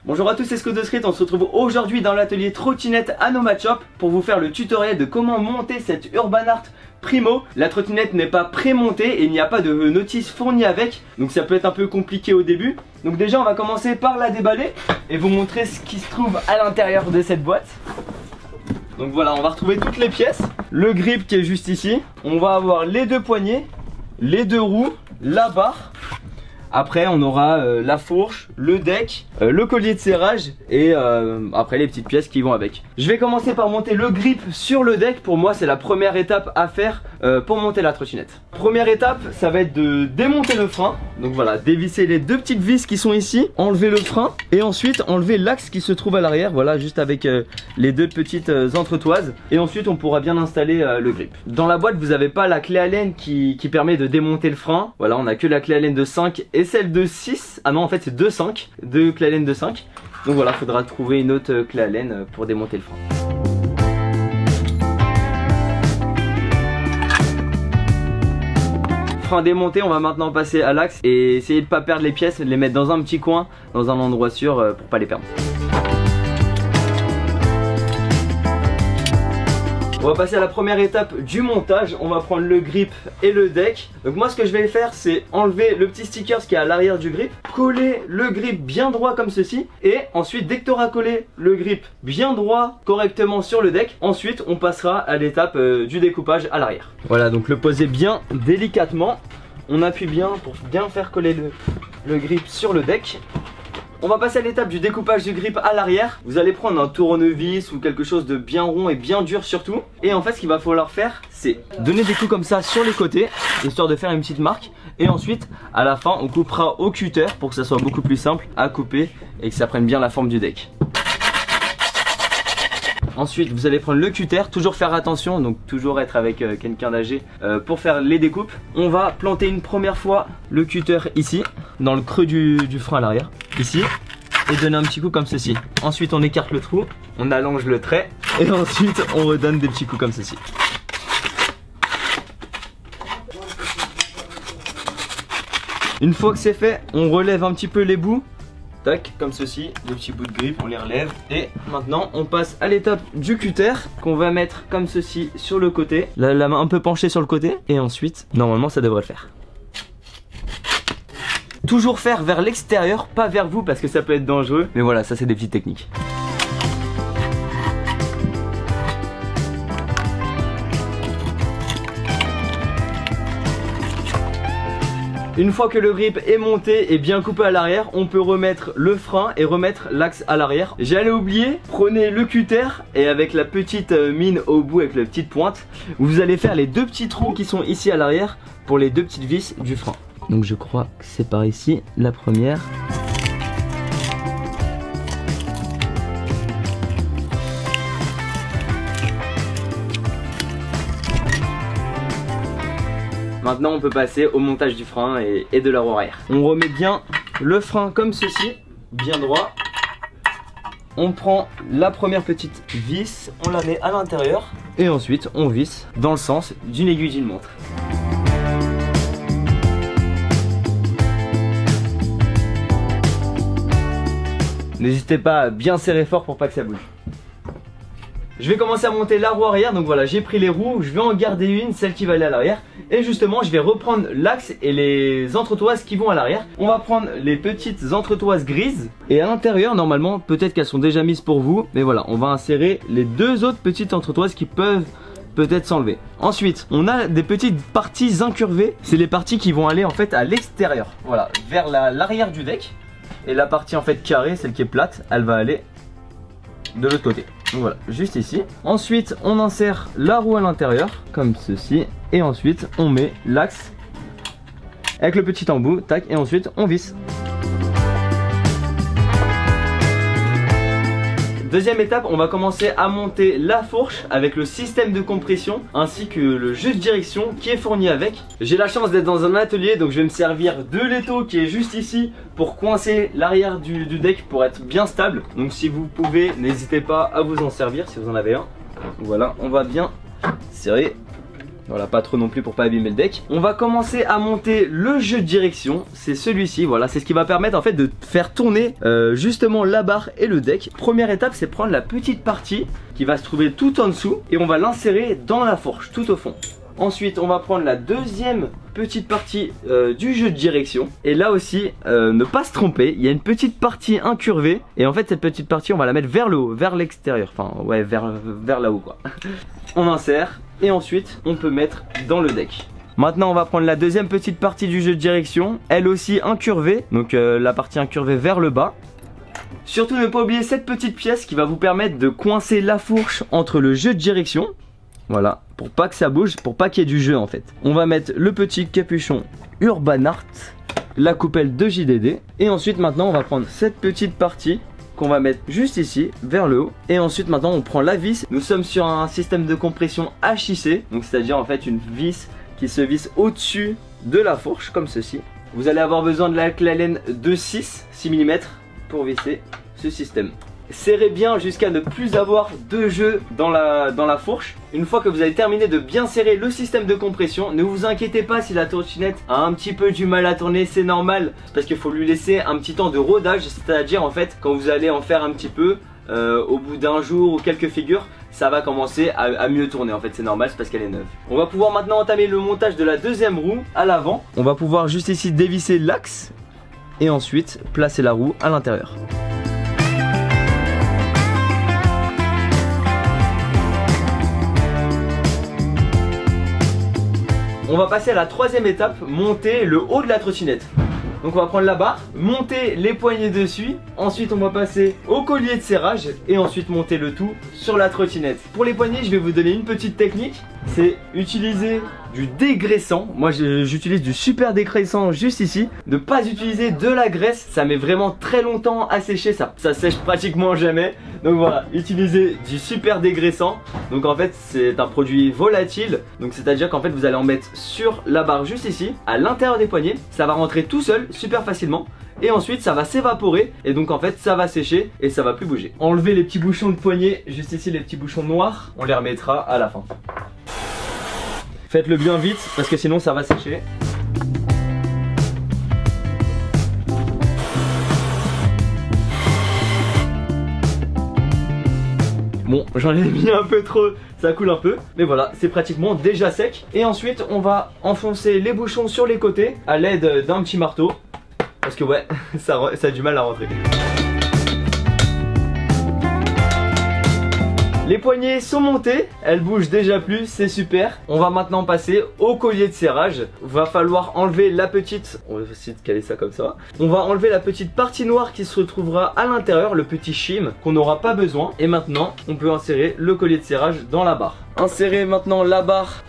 Bonjour à tous, c'est Scott de Street, on se retrouve aujourd'hui dans l'atelier trottinette à Nomad Shop pour vous faire le tutoriel de comment monter cette Urban Art Primo. La trottinette n'est pas pré-montée et il n'y a pas de notice fournie avec, donc ça peut être un peu compliqué au début. Donc déjà on va commencer par la déballer et vous montrer ce qui se trouve à l'intérieur de cette boîte. Donc voilà, on va retrouver toutes les pièces. Le grip qui est juste ici. On va avoir les deux poignées, les deux roues, la barre. Après on aura la fourche, le deck, le collier de serrage et après les petites pièces qui vont avec. Je vais commencer par monter le grip sur le deck. Pour moi c'est la première étape à faire pour monter la trottinette. Première étape, ça va être de démonter le frein. Donc voilà, dévisser les deux petites vis qui sont ici, enlever le frein et ensuite enlever l'axe qui se trouve à l'arrière. Voilà, juste avec les deux petites entretoises. Et ensuite on pourra bien installer le grip. Dans la boîte vous n'avez pas la clé Allen qui permet de démonter le frein. Voilà, on a que la clé Allen de 5 et celle de 6. Ah non, en fait c'est 2,5, deux clés Allen de 5. Donc voilà, il faudra trouver une autre clé Allen pour démonter le frein. Frein démonté, on va maintenant passer à l'axe et essayer de ne pas perdre les pièces, de les mettre dans un petit coin, dans un endroit sûr pour pas les perdre. On va passer à la première étape du montage. On va prendre le grip et le deck. Donc moi ce que je vais faire c'est enlever le petit sticker qui est à l'arrière du grip, coller le grip bien droit comme ceci et ensuite dès que tu auras collé le grip bien droit correctement sur le deck, ensuite on passera à l'étape du découpage à l'arrière. Voilà, donc le poser bien délicatement. On appuie bien pour bien faire coller le grip sur le deck. On va passer à l'étape du découpage du grip à l'arrière. Vous allez prendre un tournevis ou quelque chose de bien rond et bien dur surtout. Et en fait ce qu'il va falloir faire c'est donner des coups comme ça sur les côtés, histoire de faire une petite marque. Et ensuite à la fin on coupera au cutter pour que ça soit beaucoup plus simple à couper et que ça prenne bien la forme du deck. Ensuite vous allez prendre le cutter, toujours faire attention, donc toujours être avec quelqu'un d'âgé pour faire les découpes. On va planter une première fois le cutter ici, dans le creux du frein à l'arrière, ici, et donner un petit coup comme ceci. Ensuite on écarte le trou, on allonge le trait, et ensuite on redonne des petits coups comme ceci. Une fois que c'est fait, on relève un petit peu les bouts. Tac, comme ceci, les petits bouts de grip, on les relève. Et maintenant, on passe à l'étape du cutter qu'on va mettre comme ceci sur le côté. La main un peu penchée sur le côté. Et ensuite, normalement, ça devrait le faire. Toujours faire vers l'extérieur, pas vers vous parce que ça peut être dangereux. Mais voilà, ça c'est des petites techniques. Une fois que le grip est monté et bien coupé à l'arrière, on peut remettre le frein et remettre l'axe à l'arrière. J'allais oublier, prenez le cutter et avec la petite mine au bout avec la petite pointe, vous allez faire les deux petits trous qui sont ici à l'arrière pour les deux petites vis du frein. Donc je crois que c'est par ici la première. Maintenant on peut passer au montage du frein et de la roue arrière. On remet bien le frein comme ceci, bien droit. On prend la première petite vis, on la met à l'intérieur et ensuite on visse dans le sens d'une aiguille d'une montre. N'hésitez pas à bien serrer fort pour pas que ça bouge. Je vais commencer à monter la roue arrière, donc voilà, j'ai pris les roues, je vais en garder une, celle qui va aller à l'arrière. Et justement, je vais reprendre l'axe et les entretoises qui vont à l'arrière. On va prendre les petites entretoises grises. Et à l'intérieur, normalement, peut-être qu'elles sont déjà mises pour vous. Mais voilà, on va insérer les deux autres petites entretoises qui peuvent peut-être s'enlever. Ensuite, on a des petites parties incurvées. C'est les parties qui vont aller en fait à l'extérieur. Voilà, vers l'arrière du deck. Et la partie en fait carrée, celle qui est plate, elle va aller de l'autre côté. Donc voilà, juste ici. Ensuite, on insère la roue à l'intérieur, comme ceci. Et ensuite, on met l'axe avec le petit embout, tac, et ensuite, on visse. Deuxième étape, on va commencer à monter la fourche avec le système de compression ainsi que le jeu de direction qui est fourni avec. J'ai la chance d'être dans un atelier, donc je vais me servir de l'étau qui est juste ici pour coincer l'arrière du deck pour être bien stable. Donc si vous pouvez, n'hésitez pas à vous en servir si vous en avez un. Voilà, on va bien serrer Voilà, pas trop non plus pour pas abîmer le deck. On va commencer à monter le jeu de direction. C'est celui-ci, voilà, c'est ce qui va permettre en fait de faire tourner justement la barre et le deck. Première étape, c'est prendre la petite partie qui va se trouver tout en dessous et on va l'insérer dans la fourche, tout au fond. Ensuite, on va prendre la deuxième petite partie du jeu de direction. Et là aussi, ne pas se tromper, il y a une petite partie incurvée. Et en fait, cette petite partie, on va la mettre vers le haut, vers l'extérieur. Enfin, ouais, vers là-haut, quoi. On insère et ensuite, on peut mettre dans le deck. Maintenant, on va prendre la deuxième petite partie du jeu de direction. Elle aussi incurvée, donc la partie incurvée vers le bas. Surtout, ne pas oublier cette petite pièce qui va vous permettre de coincer la fourche entre le jeu de direction. Voilà, pour pas que ça bouge, pour pas qu'il y ait du jeu en fait. On va mettre le petit capuchon Urbanart, la coupelle de JDD. Et ensuite maintenant on va prendre cette petite partie qu'on va mettre juste ici, vers le haut. Et ensuite maintenant on prend la vis. Nous sommes sur un système de compression HIC. Donc c'est à dire en fait une vis qui se visse au-dessus de la fourche, comme ceci. Vous allez avoir besoin de la laine de 6 mm pour visser ce système. Serrez bien jusqu'à ne plus avoir de jeu dans la fourche. Une fois que vous avez terminé de bien serrer le système de compression, ne vous inquiétez pas si la trottinette a un petit peu du mal à tourner, c'est normal. Parce qu'il faut lui laisser un petit temps de rodage, c'est-à-dire en fait quand vous allez en faire un petit peu, au bout d'un jour ou quelques figures, ça va commencer à mieux tourner. En fait c'est normal, c'est parce qu'elle est neuve. On va pouvoir maintenant entamer le montage de la deuxième roue à l'avant. On va pouvoir juste ici dévisser l'axe et ensuite placer la roue à l'intérieur. On va passer à la troisième étape, monter le haut de la trottinette. Donc on va prendre la barre, monter les poignées dessus, ensuite on va passer au collier de serrage et ensuite monter le tout sur la trottinette. Pour les poignées, je vais vous donner une petite technique, c'est utiliser du dégraissant. Moi j'utilise du super dégraissant juste ici. Ne pas utiliser de la graisse, ça met vraiment très longtemps à sécher, ça sèche pratiquement jamais. Donc voilà, utilisez du super dégraissant. Donc en fait c'est un produit volatile. Donc c'est à dire qu'en fait vous allez en mettre sur la barre juste ici, à l'intérieur des poignets. Ça va rentrer tout seul, super facilement. Et ensuite ça va s'évaporer et donc en fait ça va sécher et ça va plus bouger. Enlevez les petits bouchons de poignet, juste ici les petits bouchons noirs, on les remettra à la fin. Faites-le bien vite parce que sinon ça va sécher. Bon, j'en ai mis un peu trop, ça coule un peu. Mais voilà, c'est pratiquement déjà sec. Et ensuite, on va enfoncer les bouchons sur les côtés à l'aide d'un petit marteau. Parce que ouais, ça a du mal à rentrer. Les poignées sont montées, elles bougent déjà plus, c'est super. On va maintenant passer au collier de serrage. Va falloir enlever la petite, on va essayer de caler ça comme ça. On va enlever la petite partie noire qui se retrouvera à l'intérieur, le petit shim qu'on n'aura pas besoin. Et maintenant, on peut insérer le collier de serrage dans la barre. Insérez maintenant la barre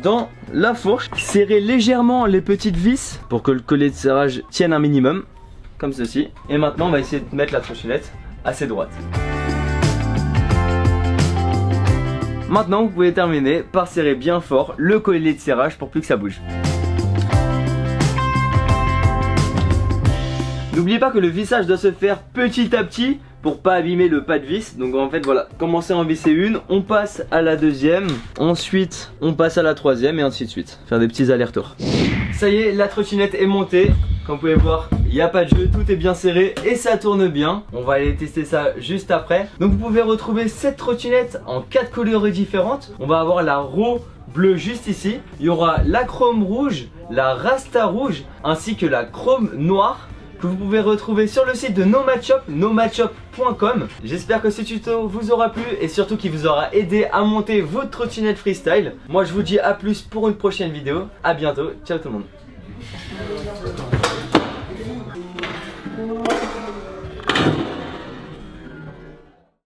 dans la fourche. Serrez légèrement les petites vis pour que le collier de serrage tienne un minimum, comme ceci. Et maintenant, on va essayer de mettre la trottinette assez droite. Maintenant vous pouvez terminer par serrer bien fort le collier de serrage pour plus que ça bouge. N'oubliez pas que le vissage doit se faire petit à petit pour pas abîmer le pas de vis. Donc en fait voilà, commencez à en visser une, on passe à la deuxième, ensuite on passe à la troisième et ainsi de suite. Faire des petits allers-retours. Ça y est, la trottinette est montée. Comme vous pouvez voir, il n'y a pas de jeu, tout est bien serré et ça tourne bien. On va aller tester ça juste après. Donc vous pouvez retrouver cette trottinette en 4 coloris différentes. On va avoir la Raw bleue juste ici. Il y aura la chrome rouge, la Rasta rouge ainsi que la chrome noire, que vous pouvez retrouver sur le site de NoMatchUp, nomatchup.com. J'espère que ce tuto vous aura plu et surtout qu'il vous aura aidé à monter votre trottinette freestyle. Moi je vous dis à plus pour une prochaine vidéo. À bientôt, ciao tout le monde.